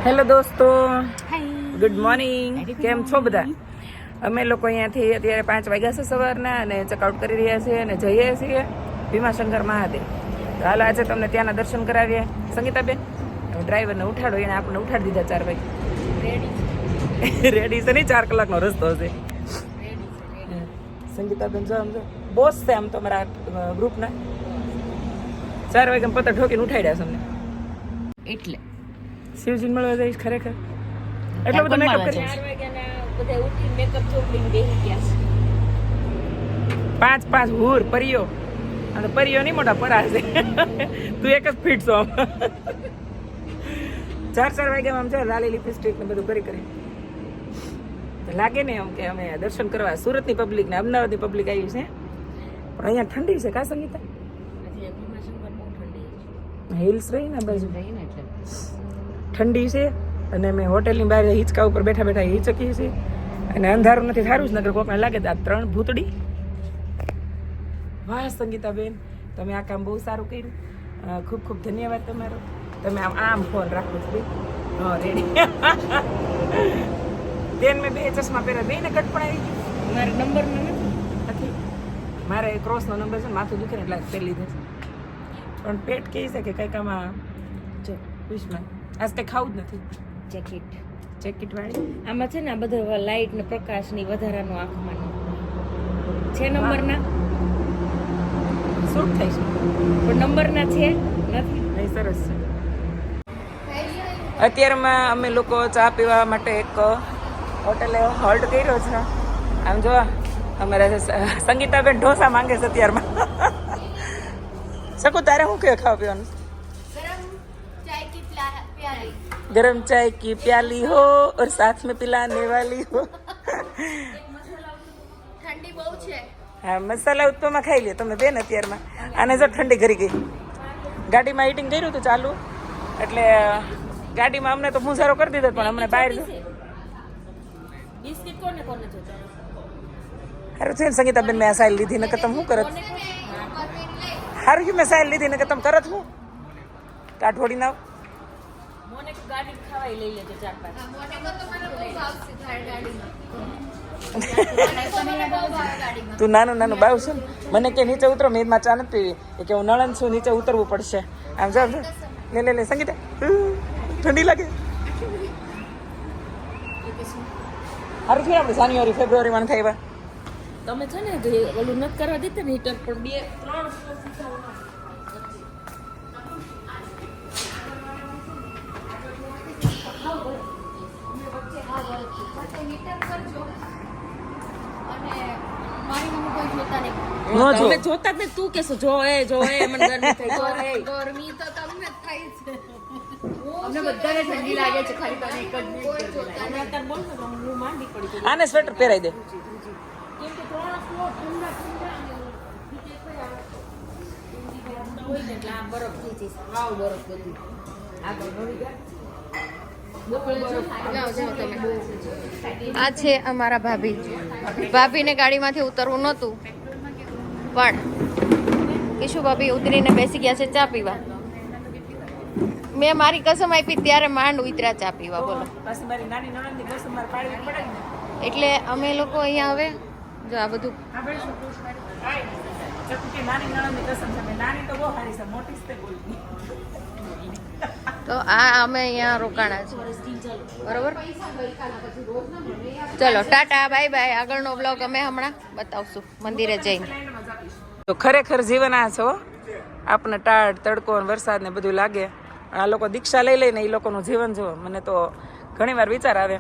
Hello દોસ્તો, good morning. કેમ છો બધા? અમે લોકો અહીંયાથી અત્યારે 5 વાગ્યા છે સવારના અને ચેકઆઉટ કરી રહ્યા છીએ અને જઈએ છીએ ભીમાશંકર મહાદેવ. તો હાલ આજે તમને ત્યાંના દર્શન કરાવીએ. સંગીતાબેન ડ્રાઈવરને ઉઠાડો, એને આપણને ઉઠાડી દીધા 4 વાગે. રેડી છે નહીં, 4 કલાકનો રસ્તો હશે. સંગીતાબેન જો આમ જો બોસ છે આમ તો અમારા ગ્રુપના. 4 વાગે પતંગ ઠોકીને ઉઠાડ્યા છે અમને. એટલે શિવજી મળવા જઈશ ખરેખર. એટલો બધો મેકઅપ કરી 4 વાગ્યાના બધા ઉઠી મેકઅપ ચોપડીને બેસી ગયા છે. 5 હુર પરિયો અને પરિયો નહીં મોટા પરા છે. તું એક જ ફીટ છો આમ. 4 વાગ્યામાં આમ છે લાલી લિપસ્ટિક ને બધું કરી લાગે ને એમ કે અમે દર્શન કરવા સુરતની પબ્લિક ને અમદાવાદની પબ્લિક આવી છે. પણ અહીંયા ઠંડી છે કા સંગીતા? હિલ્સ રહી ને બાજુ ઠંડી છે અને અમે હોટેલની બહાર હિંચકા ઉપર બેઠા બેઠા હિંચકીએ છીએ અને અંધારું નથી. સારું જ નગર કોકને લાગે આ 3 ભૂતડી. વાહ સંગીતાબેન, તમે આ કામ બહુ સારું કર્યું. ખૂબ ખૂબ ધન્યવાદ તમારો. તમે આમ ફોન રાખો છો ભાઈ. હા રેડી. બેન મેં 2 ચશ્મા પહેર્યા, 2 ને કટ પણ આવી ગયું. મારે નંબર નથી, મારે ક્રોસનો નંબર છે, માથું દુખે ને એટલે પહેરી લીધે છે. પણ પેટ કહે છે કે કંઈક આમાં જો વિશમાં આજ કંઈ ખાવું જ નથી. જેકેટ વાળી આમાં છે ને આ બધા લાઇટ ને પ્રકાશ ની વધારાનું આંખમાં છે. નંબરના શૂટ થાય છે પણ નંબરના છે નથી. નહીં સરસ છે. અત્યારમાં અમે લોકો ચા પીવા માટે એક હોટેલે હોલ્ટ કર્યો છે. આમ જો અમારા સંગીતાબેન ઢોસા માંગે છે અત્યારમાં. શકું તારે શું કે ખાવા પીવાનું? गरम चाय की प्याली हो और साथ में पिलाने वाली हो. ઠંડી બહુ છે. હા, મસાલા ઉત્પમાં ખાઈ લે તમે બેન અત્યારમાં. આને જો ઠંડી કરી ગઈ. ગાડીમાં હીટિંગ કર્યું હતું ચાલુ, એટલે ગાડીમાં અમને તો મુસારો કરી દીધો, પણ અમને બહાર બિસ્કિટ કોને કોને જોતા? સારું છે ને સંગીતાબેન, મેં આ સાઈલ લીધી નકર તમે શું કરત? સારું છે મેં સાઈલ લીધી નકર તમે કરત હું કાઠોડી નાવ. મોને કો ગાડી ખાવાઈ લઈ લેજો 4-5. મોને કો તો મને બહુ ભાવશે ગાડીમાં. તું નાનું બાવ છે ને, મને કે નીચે ઉતરો, મેં માં ચા નથી પીવી. એ કે હું નળન છું, નીચે ઉતરવું પડશે. આમ જાવ લે સંગીતા, ઠંડી લાગે. સારું થયું આપણે જાન્યુઆરી ફેબ્રુઆરીમાં થાય. તમે છે ને ઓલું નથી કરવા દેતા ને હીટર પણ 2-3 જોતા જ તું કેસો જો એ મને ગરમી થઈ ગરમી તો તમને થાય છે. અમને બધાને ઠંડી લાગે છે, ખાલી તને એક જ મિનિટ બોલ ને હું માંડી પડી છું. આને સ્વેટર પહેરાઈ દે. કેમ કે 3 ફ્લોર ઠંડા હોય ને એટલે આ બરફ થઈ જશે. આવ બરફ બધું આગળ ભરી ગયા. આ છે અમારા ભાભીને ગાડીમાંથી ઉતરવું નહોતું, પણ ઈશુ ભાભી ઉતરીને બેસી ગયા છે ચા પીવા. મેં મારી કસમ આપી ત્યારે માંડ ઉતર્યા ચા પીવા. બોલો. એટલે અમે લોકો અહીંયા હવે જો આ બધું તો આ અમે અહીંયા રોકાણા છે, બરોબર. ચલો ટાટા બાય બાય. આગળનો બ્લોગ અમે હમણાં બતાવશું મંદિરે જઈને. તો ખરેખર જીવન આ છો. આપણને ટાઢ તડકો વરસાદ ને બધું લાગે, આ લોકો દીક્ષા લઈ લઈને એ લોકોનું જીવન જો. મને તો ઘણી વાર વિચાર આવે.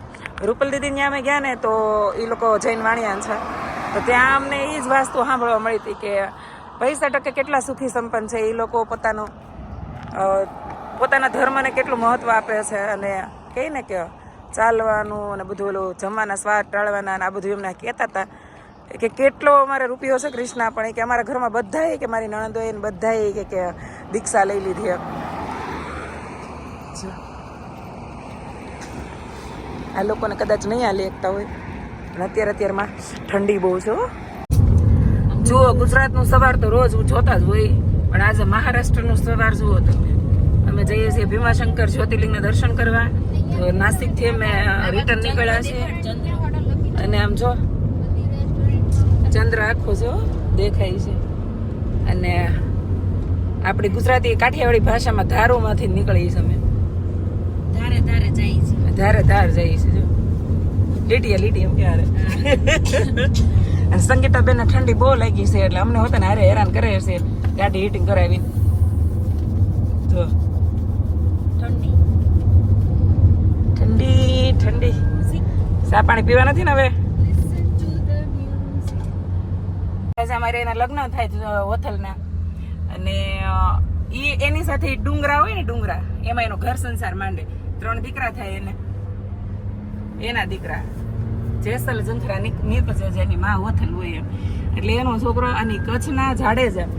રૂપલ દીદી ત્યાં અમે ગયા ને તો એ લોકો જૈન વાણિયાન છે, તો ત્યાં અમને એ જ વસ્તુ સાંભળવા મળી હતી કે પૈસા ટકે કેટલા સુખી સંપન્ન છે. એ લોકો પોતાના ધર્મને કેટલું મહત્વ આપે છે અને કહે ને કે ચાલવાનું અને બધું ઓલું જમવાના સ્વાદ ટાળવાના અને આ બધું એમને કહેતા હતા કે કેટલો અમારે રૂપિયો છે કૃષ્ણા, પણ કે અમારા ઘરમાં બધાએ કે મારી નણંદોએ ને બધાએ કે દીક્ષા લઈ લીધી. આ લોકોને કદાચ નહીં હાલી એકતા હોય, પણ અત્યારમાં ઠંડી બહુ છે. જુઓ, ગુજરાતનું સવાર તો રોજ જોતા જ હોય, પણ આજે મહારાષ્ટ્રનું સવાર જુઓ તમે. અમે જઈએ છીએ ભીમાશંકર જ્યોતિર્લિંગના દર્શન કરવા તો નાસિકથી અમે રિટર્ન નીકળ્યા છીએ અને આમ જો ચંદ્ર આખો જો દેખાય છે અને આપણી ગુજરાતી કાઠિયાવાડી ભાષામાં ધારોમાંથી નીકળી છે અમે ધારે ધારે જાય છે. ધારે ધાર જઈએ છે જો લીટી એમ ક્યારે અને સંગીતાબેન ઠંડી બહુ લાગી છે એટલે અમને હોતા ને હારે હેરાન કરે છે ગાડી હીટિંગ કરાવી જો ઠંડી ચા પાણી પીવા નથી ને હવે અમારે એના લગ્ન થાય હોથલના અને એની સાથે ડુંગરા હોય ને ડુંગરા એમાં એનો ઘર સંસાર માંડે 3 દીકરા થાય એને એના દીકરા જેસલ જંખરા નીકળે જેની માં હોથલ હોય એમ એટલે એનો છોકરો અને કચ્છના જાડેજા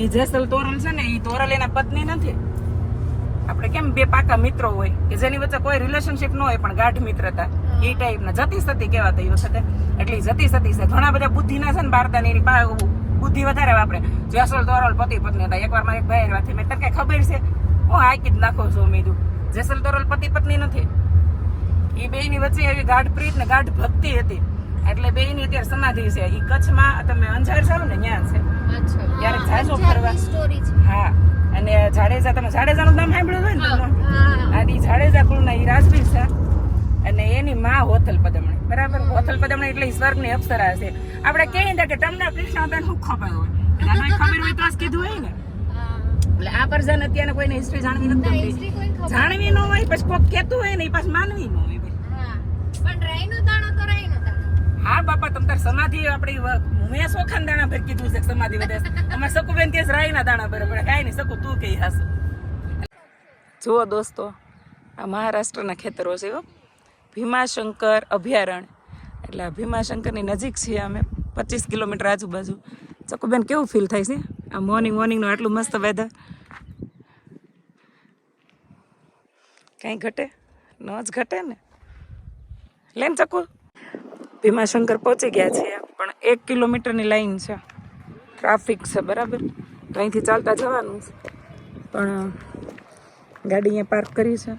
એ જેસલ તોરલ છે ને એ તોરલ એના પત્ની નથી આપણે કેમ બે પાકા મિત્રો હોય કે જેની વચ્ચે કોઈ રિલેશનશિપ ન હોય પણ ગાઢ મિત્રતા એ ટાઈપના જતી સતી કહેવાતા એ વખતે એટલે જતી સતી છે ઘણા બધા બુદ્ધિના છે ને બારદાની એની બુદ્ધિ વધારે વાપરે જેસલ તોરલ પતિ પત્ની હતા એકવાર મારી ભાઈ વાત મેં તને કઈ ખબર છે હું હાકી જ નાખો છું મીધું જેસલ તોરલ પતિ પત્ની નથી એ બેયની વચ્ચે એવી ગાઢ પ્રીત ને ગાઢ ભક્તિ હતી એટલે બેયની અત્યારે સમાધિ છે એ કચ્છમાં તમે અંજાર ચાલો ને ત્યાં છે ક્યારેક જાજો ફરવા હા અને જાડેજા તમે જાડેજાનું નામ સાંભળ્યું હોય ને તમને આદિ જાડેજા કુળના એ રાજવીર છે અને એની માં હોથલ પદમણી બરાબર હોથલ પદમણી એટલે સ્વર્ગની અપ્સરા છે આપણે કહીએ કે તમને કૃષ્ણબેન શું ખબર હોય ખબર હોય તો જ કીધું હોય ને એટલે આ પર્સન અત્યારે કોઈને હિસ્ટ્રી જાણવી નથી જાણવી ન હોય પછી કોક કહેતું હોય ને એ પાછું માનવી ન હોય હા બાપા તમ તાર સમાધિ આપણી મેં સોખાન દાણા ભર કીધું છે સમાધિ વધે અમારે સકુબેન ત્યાં રાયના દાણા બરાબર કાંઈ નહીં સકુ તું કઈ હાસ જુઓ દોસ્તો આ મહારાષ્ટ્રના ખેતરો છે ભીમાશંકર અભયારણ્ય એટલે ભીમાશંકરની નજીક છીએ અમે 25 કિલોમીટર આજુબાજુ સકુબેન કેવું ફીલ થાય છે આ મોર્નિંગનું આટલું મસ્ત વેધર કાંઈ ઘટે ન જ ઘટે ને લેન ચકુ ભીમાશંકર પહોંચી ગયા છીએ પણ 1 કિલોમીટરની લાઈન છે ટ્રાફિક છે બરાબર તો અહીંથી ચાલતા જવાનું છે પણ ગાડી અહીંયા પાર્ક કરી છે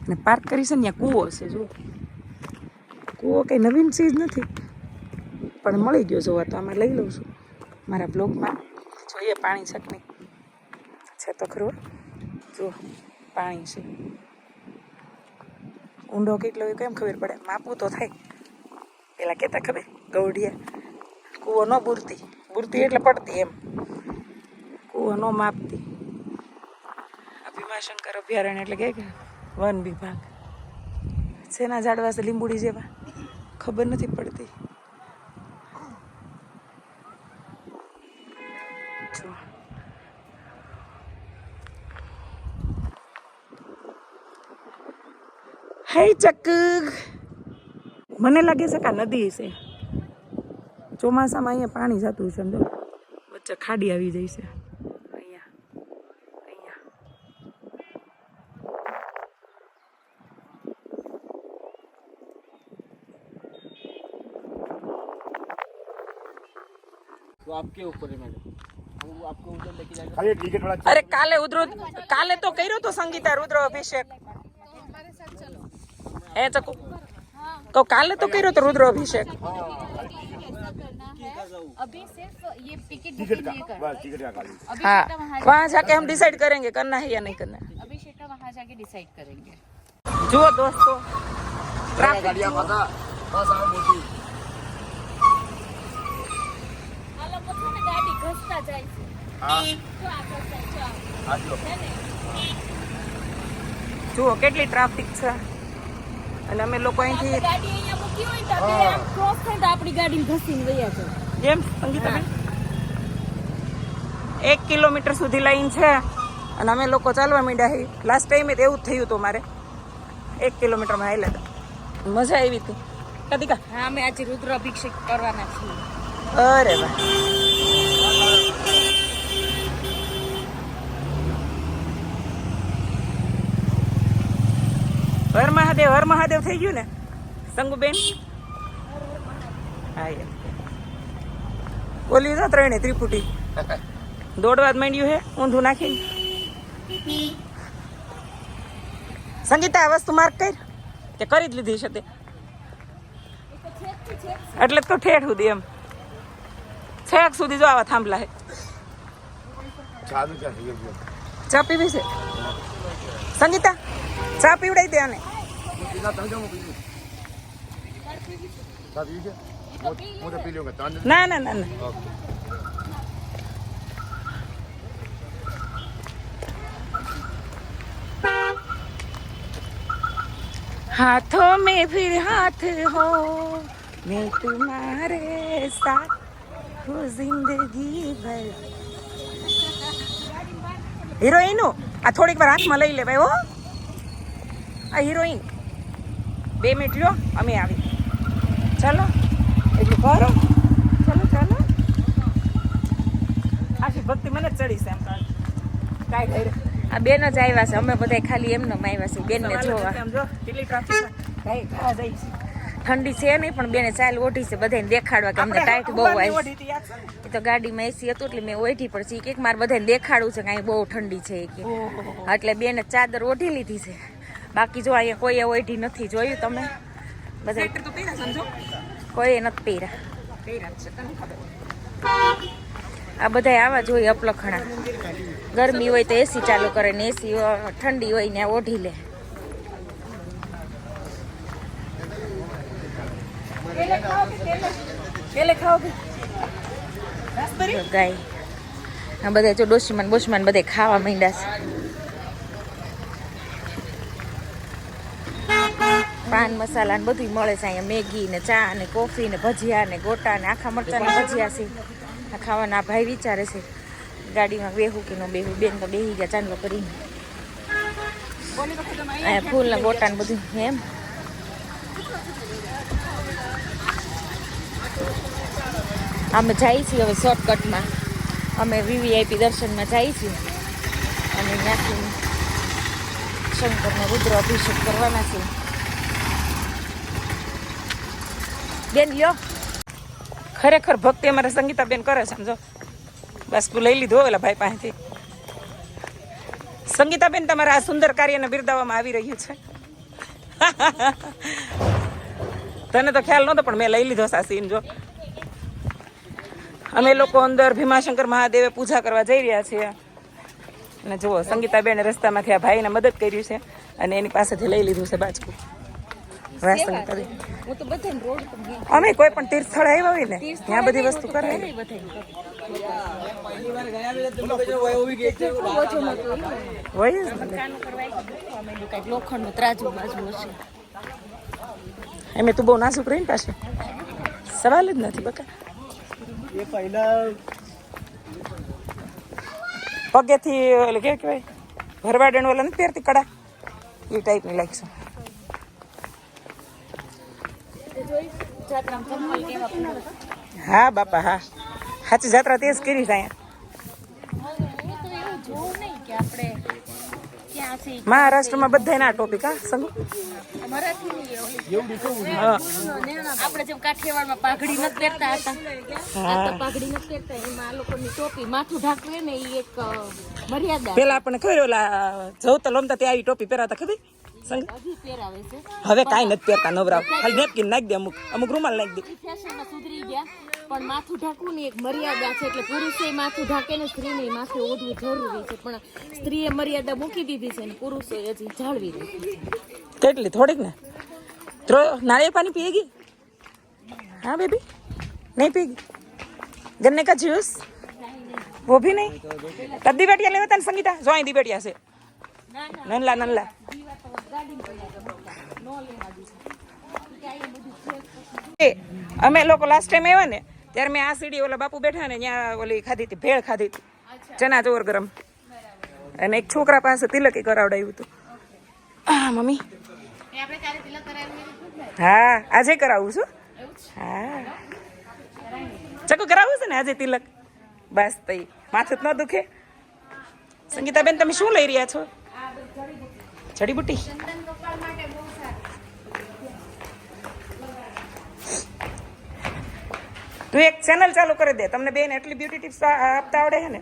અને પાર્ક કરી છે ને ત્યાં કૂવો છે જુઓ કૂવો કંઈ નવીન ચીજ નથી પણ મળી ગયો જોવા તો આમાં લઈ લઉં છું મારા બ્લોગમાં જોઈએ પાણી છે કે નહીં છે તો ખરું જુઓ પાણી છે ઊંડો કેટલો હોય કેમ ખબર પડે માપવું તો થાય પેલા કહેતા ખબર ગૌડિયા કૂવો ન બુરતી એટલે પડતી એમ કૂવો ન માપતી આ ભીમાશંકર અભયારણ્ય એટલે કે વન વિભાગ શેના ઝાડવા છે લીંબુડી જેવા ખબર નથી પડતી હે ચક મને લાગે છે કે આ નદી છે ચોમાસામાં અહીંયા પાણી જતું છે સમજો વચ્ચે ખાડી આવી જાય છે અહીંયા तो आपके ऊपर है मैडम हम आपको उधर लेके जाएंगे खाली टिकट वाला અરે કાલે તો કર્યો તો સંગીતા રુદ્ર અભિષેક હે ચકુ કહો કાલે तो કર્યો તો રુદ્ર અભિષેક अभी सिर्फ ये टिकट टिकट का बस टिकट का खाली हाँ वहाँ जाके हम डिसाइड करेंगे करना है या नहीं करना है अभी शेटा वहाँ जाके डिसाइड करेंगे જુઓ દોસ્તો गाड़ियां पता बस आओ मोटी गाड़ी घसता जाए हां तो आज लो જુઓ કેટલી ટ્રાફિક છે અને અમે લોકો અહીંથી ગાડી અહીંયા મૂકી હોય તો બે આમ ક્રોસ થાય તો આપણી ગાડીને ઘસીને વયા જાય એમ સંગીતાબેન 1 કિલોમીટર સુધી લાઈન છે અને અમે લોકો ચાલવા માંડ્યા લાસ્ટ ટાઈમે તો એવું જ થયું હતું મારે 1 કિલોમીટરમાં હાલ્યા હતા મજા આવી હતી કદીકા હા અમે આજે રુદ્ર અભિષેક કરવાના છીએ અરે વાહ હર મહાદેવ થઈ ગયું ને સંગુબેન હા યાર બોલી તો ત્રણે ત્રિપુટી દોડવા જ માંડ્યું હે ઊંધું નાખીને સંગીતા આ વસ્તુ માર્ક કર કે કરી જ લીધી છે તે એટલે તો ઠેઠ સુધી એમ છેક સુધી જો આવા થાંભલા હે ચા પીવી છે સંગીતા ચા પીવડાવી દે આને ના ના ના ના हाथों में फिर हाथ हो मैं तुम्हारे साथ हूँ जिंदगी भर हीरोइन आ થોડીક વાર હાથમાં લઈ લે ભાઈ હો આ હિરોઈન 2 મિનિટ લ્યો અમે આવી ચાલો એટલું કરો ચાલો ચાલો આશી ભક્તિ મને જ ચડી છે એમ કાંઈ થઈ આ બેન જ આવ્યા છે અમે બધા ખાલી એમને આવ્યા છે બેનને જોવા જો કેટલી ટ્રાફિક કાંઈ ખાવા જાય છે ઠંડી છે નહીં પણ બેને ચાલ ઓઢી છે બધાને દેખાડવા કે અમને ટાઈટ બહુ આવી એ તો ગાડીમાં એસી હતું એટલે મેં ઓઢી પડશે કે મારે બધાને દેખાડવું છે કે અહીં બહુ ઠંડી છે કે એટલે બેને ચાદર ઓઢી લીધી છે બાકી જો અહીંયા કોઈએ ઓઢી નથી જોયું તમે બધા તો પહેરા સમજો કોઈએ નથી પહેર્યા પહેરા છે તને ખબર આ બધા આવા જોઈએ અપલખણા ગરમી હોય તો એસી ચાલુ કરે ને એસી ઠંડી હોય ને ઓઢી લે કેલે ખાઓ કે ગાય આ બધા જો ડોશીમાન બોશીમાન બધા ખાવા માંડ્યા છે પાન મસાલા ને બધું મળે છે અહીંયા મેગી ને ચા ને કોફી ને ભજીયા ને ગોટા ને આખા મરચા ને ભજીયા છે આ ખાવાના ભાઈ વિચારે છે ગાડીમાં બેહું કે ન બેહું બેન તો બેહી ગયા ચાંદલો કરીને અહીંયા ફૂલ ને ગોટા ને બધું એમ અમે જઈએ છીએ હવે શોર્ટકટમાં અમે વીવીઆઈપી દર્શનમાં જઈએ છીએ અને ત્યાંથી શંકરનો રુદ્ર અભિષેક કરવાના છે બેન લ્યો ખરેખર ભક્તિ અમારે સંગીતાબેન કરે છે સમજો બસ તું લઈ લીધો ઓલા ભાઈ પાસેથી સંગીતાબેન તમારા આ સુંદર કાર્યને બિરદાવવામાં આવી રહ્યું છે તને તો ખ્યાલ નહોતો પણ મેં લઈ લીધો સાસીન જો અમે લોકો અંદર ભીમાશંકર મહાદેવે પૂજા કરવા જઈ રહ્યા છીએ અને જુઓ સંગીતાબેન રસ્તામાંથી આ ભાઈને મદદ કર્યું છે અને એની પાસેથી લઈ લીધું છે બાજકું વાહ સંગીતાબેન હું તો બધાને રોડ પર ગઈ અમે કોઈ પણ તીર્થ સ્થળ આવ્યા હોય ને ત્યાં બધી વસ્તુ કરે હોય હોય જ ને. લોખંડનું ત્રાજુ બાજુ હશે એમ તું બહુ નાસુક રહીને પાસે સવાલ જ નથી બકા ये पहला પગેથી ઓલે કે કહેવાય ભરવાડણ ઓલા નથી પહેરતી કડા એ ટાઈપની લાગશે હા બાપા હા સાચી જાત્રા તે જ કરી છે અહીંયા મહારાષ્ટ્રમાં બધા ના ટોપિક હા સંગુ આપણે જેમ કાઠિયાવાડમાં પાઘડી નથી પહેરતા હતા આ તો પાઘડી નથી પહેરતા એમાં આ લોકોની ટોપી માથું ઢાંકવે ને એ એક મર્યાદા પેલા આપણને ખબર ઓલા જવતા લોમતા ત્યાં આવી ટોપી પહેરાતા ખબર સંગ હજી પહેરાવે છે હવે કાંઈ નથી પહેરતા નવરાવ ખાલી નેપકીન નાખી દે અમુક અમુક રૂમાલ નાખી દે ફેશનમાં સુધરી ગયા પણ માથું ઢાંકવું ની એક મર્યાદા છે એટલે પુરુષે માથું ઢાંકે ને સ્ત્રીને માથે ઓઢવું જરૂરી છે પણ સ્ત્રીએ મર્યાદા મૂકી દીધી છે ને પુરુષે હજી જાળવી દીધી કેટલી થોડીક ને नारियल पानी पिएगी हाँ बेबी नहीं पिएगी गन्ने का जूस वो भी नहीं तब दी बेटिया ले बता संगीता जो आई दी बेटिया से ननला ननला અમે લોકો લાસ્ટ ટાઈમ આવ્યા ને ત્યારે મેં આ સીડી ઓલા બાપુ બેઠા ને ત્યાં ઓલી ખાધી હતી ભેળ ખાધી હતી ચના ચોર ગરમ અને એક છોકરા પાસે તિલકી કરાવડાવ્યું હતું મમ્મી હા આજે કરાવું છું હા ચકુ કરાવું છે ને આજે તિલક બસ તઈ માથું ન દુખે સંગીતાબેન તમે શું લઈ રહ્યા છો જડીબુટ્ટી તું એક ચેનલ ચાલુ કરી દે તમને બેન એટલી બ્યુટી ટિપ્સ આપતા આવડે છે ને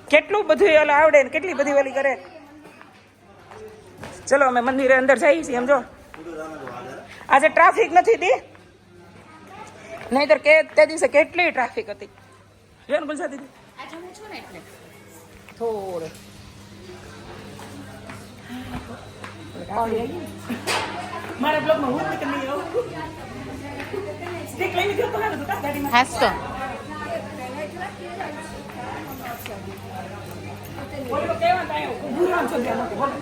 કેટલું બધું ઓલું આવડે ને કેટલી બધી ઓલી કરે ચલો અમે મંદિરે અંદર જઈએ છીએ. એમ જો આજે ટ્રાફિક નથી દી, નહીતર કે તે દિવસે કેટલી ટ્રાફિક હતી. જોયું ને ગુલસા દીદી આજે હું છું ને એટલે થોડે મારા બ્લોગમાં હું કે નહીં આવું સ્ટીક લઈ લીધો તો હારું હતું ગાડીમાં. હાસ તો બોલો કેવા કાયો ઊભું રહો છો ત્યાં બોલો.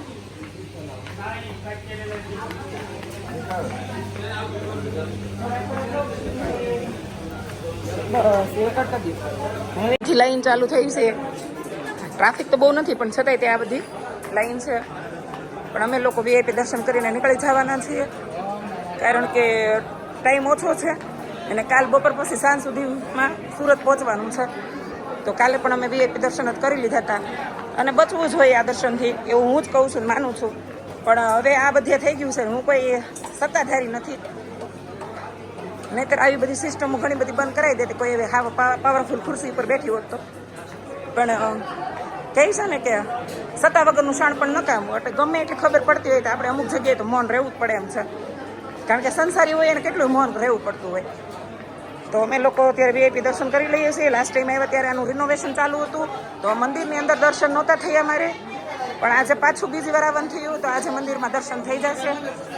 બસ એ કરતા દો. હવેથી લાઈન ચાલુ થઈ છે. ટ્રાફિક તો બહુ નથી પણ છતાંય ત્યાં બધી લાઈન છે. પણ અમે લોકો VIP દર્શન કરીને નીકળી જવાના છીએ કારણ કે ટાઈમ ઓછો છે અને કાલ બપોર પછી સાંજ સુધીમાં સુરત પહોંચવાનું છે. તો કાલે પણ અમે VIP દર્શન જ કરી લીધા હતા અને બચવું જોઈએ આ દર્શનથી એવું હું જ કહું છું, માનું છું. પણ હવે આ બધે થઈ ગયું છે. હું કોઈ સત્તાધારી નથી, નહીંતર આવી બધી સિસ્ટમો ઘણી બધી બંધ કરાવી દેતી કોઈ હવે હાવ પાવરફુલ ખુરશી પર બેઠી હોત તો. પણ કહે છે ને કે સત્તા વગરનું શાણ પણ નકામું. એટલે ગમે એટલી ખબર પડતી હોય તો આપણે અમુક જગ્યાએ તો મૌન રહેવું જ પડે એમ છે. કારણ કે સંસારી હોય એને કેટલું મૌન રહેવું પડતું હોય. તો અમે લોકો અત્યારે VIP દર્શન કરી લઈએ છીએ. લાસ્ટ ટાઈમ આવ્યા ત્યારે આનું રિનોવેશન ચાલુ હતું તો મંદિરની અંદર દર્શન નહોતા થયા મારે, પણ આજે પાછું બીજી વાર આવવાનું થયું તો આજે મંદિરમાં દર્શન થઈ જશે.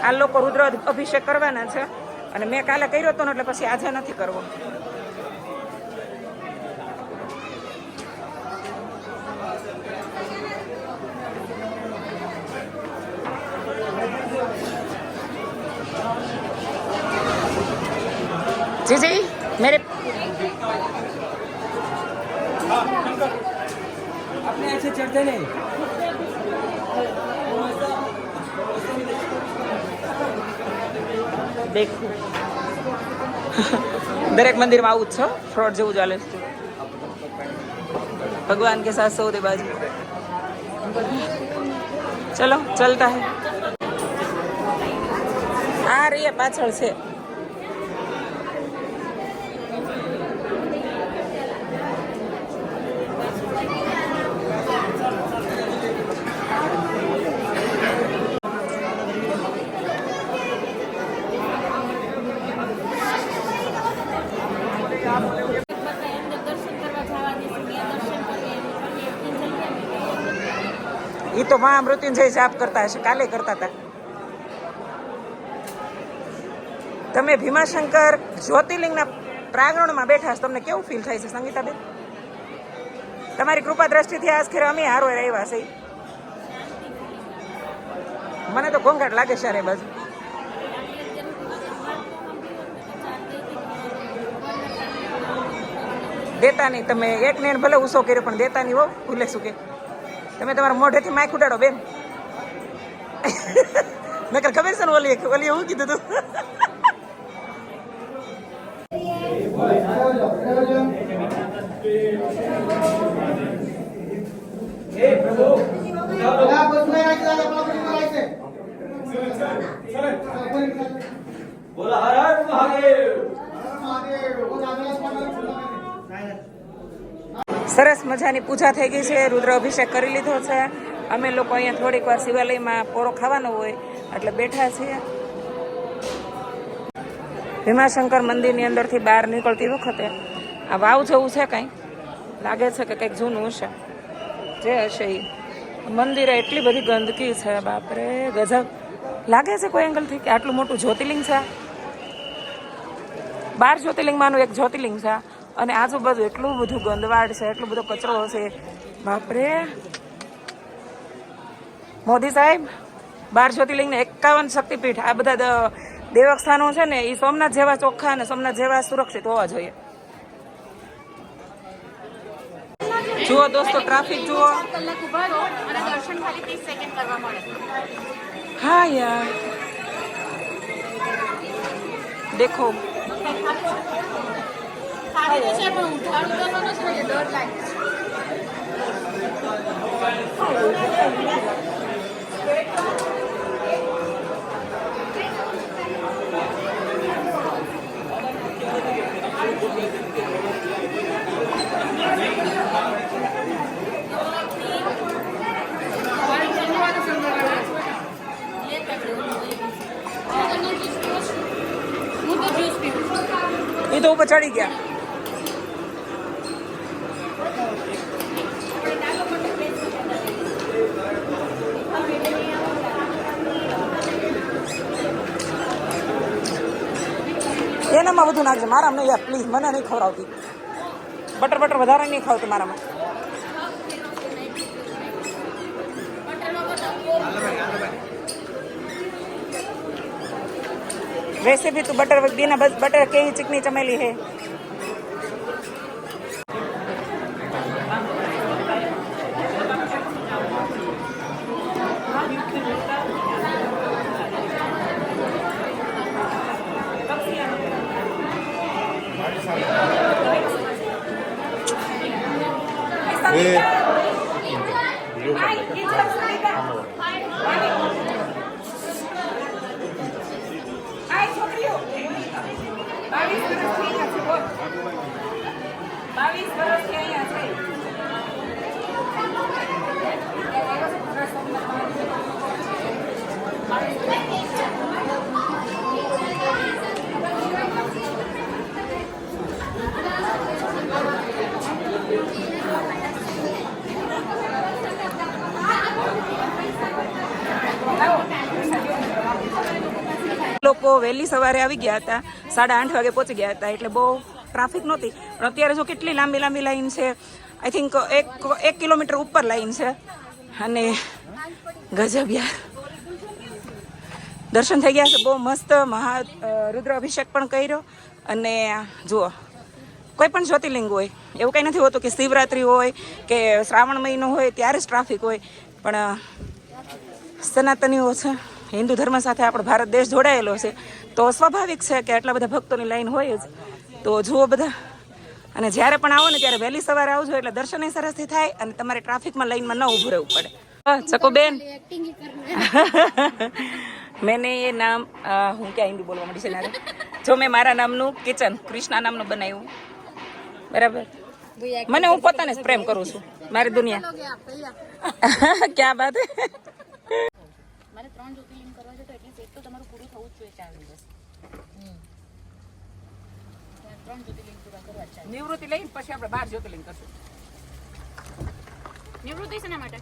આ લોકો રુદ્ર અભિષેક કરવાના છે અને મેં કાલે કર્યો હતો ને એટલે પછી આજે નથી કરવો. जी जी मेरे अपने ऐसे चढ़ते नहीं. देखो દરેક મંદિરમાં આવું જ છે. ફ્રોડ જેવું ચાલે છે. ભગવાન કે સાથ સૌદે બાજુ. ચલો ચલતા હે. આ રહી પાછળ છે. એ તો મહા મૃત્યુંજય જાપ કરતા હશે, કાલે કરતા હતા. તમે ભીમાશંકર જ્યોતિર્લિંગના પ્રાંગણમાં બેઠા છો, તમને કેવું ફીલ થાય છે સંગીતાબેન? તમારી કૃપા દ્રષ્ટિથી આજ ખેર અમે હારો આવ્યા છે. મને તો ઘોંઘાટ લાગે છે રે બાજુ. દેતા નહીં તમે એક ને ભલે ઉસો કર્યો પણ દેતા નહીં હો. ભૂલે શું કે તમે તમારા મોઢેથી માઇક ઉડાડો બેન. નકર ખબર છે ને ઓલી એવું કીધું તું. बोला हर हर महादेव. સરસ મજાની પૂજા થઈ ગઈ છે. રુદ્ર અભિષેક કરી લીધો છે. અમે લોકો અહીંયા થોડીક વાર શિવાલયમાં પોરો ખાવાનો હોય એટલે બેઠા છીએ. ભીમાશંકર મંદિરની અંદરથી બહાર નીકળતી વખતે આ વાવ જેવું છે કંઈ લાગે છે કે કંઈક જૂનું હશે. જે હશે એ મંદિરે એટલી બધી ગંદકી છે, બાપરે ગજબ લાગે છે કોઈ એંગલથી કે આટલું મોટું જ્યોતિર્લિંગ છે. 12 જ્યોતિર્લિંગમાંનું એક જ્યોતિર્લિંગ છે અને આજુબાજુ એટલું બધું ગંદવાડ છે, એટલો બધો કચરો છે. બાપરે મોદી સાહેબ 12 જ્યોતિર્લિંગને 51 શક્તિપીઠ આ બધા દેવસ્થાનો છે ને એ સોમનાથ જેવા ચોખ્ખા અને સોમનાથ જેવા સુરક્ષિત હોવા જોઈએ. જુઓ દોસ્તો ટ્રાફિક જુઓ. કલાક ઉભા રહો અને દર્શન ખાલી 30 સેકન્ડ કરવા મળે. હા યાર દેખો ખાલી તો છે પણ ઉઠાડું તો નથી ને ડર લાગે છે. હું તો જ્યુસ પીવું છું. એ તો ઉપર ચડી ગયા. એનામાં બધું નાખજે, મારામાં નહીં યાર પ્લીઝ, મને નહીં ખવડાવતી. બટર વધારે નહીં ખાવતું મારામાં. वैसे भी तू बटर बिना बटर के ही चिकनी चमेली है. લોકો વહેલી સવારે આવી ગયા હતા, 8:30 વાગે પહોંચી ગયા હતા, એટલે બહુ ટ્રાફિક નહોતી. પણ અત્યારે જો કેટલી લાંબી લાઈન છે. આઈ થિંક 1 કિલોમીટર ઉપર લાઈન છે. અને ગજબ યાર, દર્શન થઈ ગયા છે બહુ મસ્ત. રુદ્ર અભિષેક પણ કર્યો. અને જુઓ, કોઈ પણ જ્યોતિર્લિંગ હોય એવું કંઈ નથી હોતું કે શિવરાત્રિ હોય કે શ્રાવણ મહિનો હોય ત્યારે જ ટ્રાફિક હોય. પણ સનાતનીઓ છે, હિન્દુ ધર્મ સાથે આપણો ભારત દેશ જોડાયેલો છે, તો સ્વાભાવિક છે કે આટલા બધા ભક્તોની લાઈન હોય જ. તો જુઓ બધા, અને જ્યારે પણ આવો ને ત્યારે વહેલી સવારે આવજો, એટલે દર્શન સરસથી થાય અને તમારે ટ્રાફિકમાં લાઈનમાં ન ઊભું રહેવું પડે. ચકો બેન, મેને એ નામ હું ક્યાં હિન્દી બોલવા માંડી છે નારે, જો મેં મારા નામનું કિચન કૃષ્ણા નામનું બનાવ્યું, બરાબર. મને હું પોતાને જ પ્રેમ કરું છું, મારી દુનિયા. ક્યાં બાત હે. મારે 3 જ્યોતિર્લિંગ કરવા છે, તો એટલીસ્ટ એક તો તમારું પૂરું થવું જ જોઈએ 4 દિવસ. 3 જ્યોતિર્લિંગ પૂરા કરવા છે. નિવૃત્તિ લઈને પછી આપણે 12 જ્યોતિર્લિંગ કરશું. નિવૃત્તિ શેના માટે?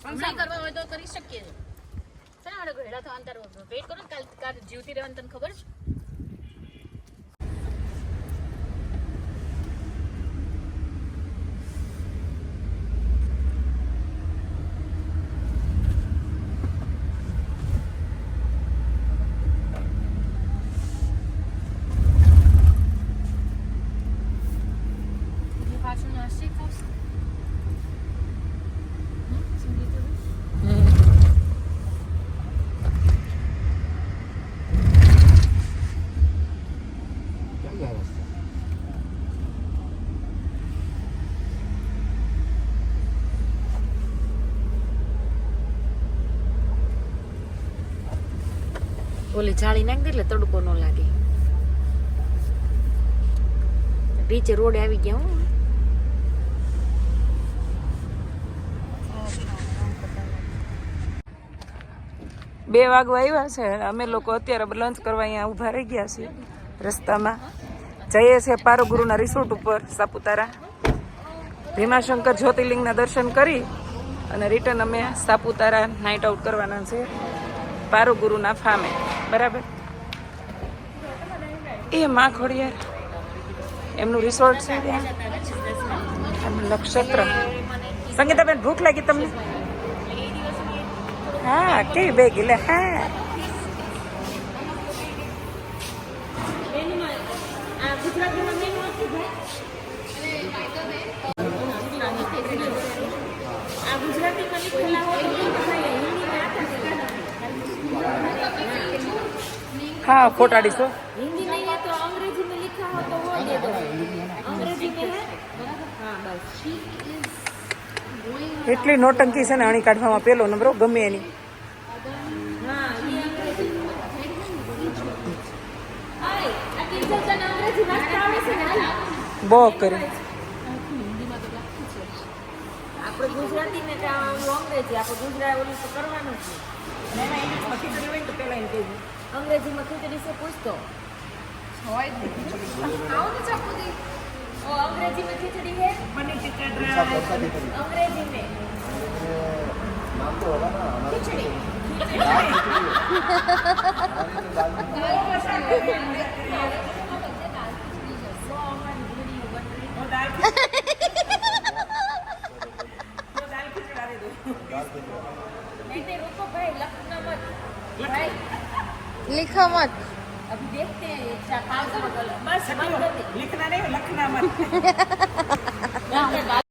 હમણાં કરવા હોય તો કરી શકીએ છે. શેના માટે ઘેડા થવા અંતર વેઇટ કરો, કાલ જીવતી રહેવાની તને ખબર છે? ઓલી જાળી નાખી દે એટલે તડકો ન લાગે. નીચે રોડ આવી ગયા. હું 2 વાગવા આવ્યા છે. અમે લોકો અત્યારે લંચ કરવા અહીંયા ઊભા રહી ગયા છીએ રસ્તામાં. જઈએ છીએ પારોગુરુના રિસોર્ટ ઉપર સાપુતારા. ભીમાશંકર જ્યોતિર્લિંગના દર્શન કરી અને રિટર્ન અમે સાપુતારા નાઇટ આઉટ કરવાના છે પારોગુરુના ફામે, બરાબર. એ માં ખોડિયાર એમનું રિસોર્ટ છે ત્યાં, નક્ષત્ર. સંગીતાબેન ભૂખ લાગી તમને? હા, કેવી બે ગીલે. હા, हाँ फोटाड़ी सो हिंदी नहीं है तो अंग्रेजी में लिखा हो तो वो दे दो. अंग्रेजी में है. हाँ बस. એટલી નોટંકી છે ને આણી કાઢવામાં પેલો નંબર ગમે એની. हाँ ये अंग्रेजी. आए આ ટીચર તને અંગ્રેજી વાંચતા આવડે છે ને? બહુ કરી આપણે ગુજરાતી ને અંગ્રેજી આપણે ગુજરાતી ઓલું તો કરવાનું છે. ના ના ઇંગ્લિશમાં ખીચડી હોય ને તો પહેલા એને કહેજો. અંગ્રેજીમાં ખીચડી છે પૂછતો હોય જ નહીં. આવો ને ચાકુથી. ઓ અંગ્રેજીમાં ખીચડી है પનીર ટિક્કા ડ્રાય अंग्रेजी में खिचड़ी वो दाल खिचड़ा दे दो. नहीं रुको भाई लखना मत भाई लिखा मत अभी देखते हैं ये कागज में बस लिखना नहीं लखना मत. ना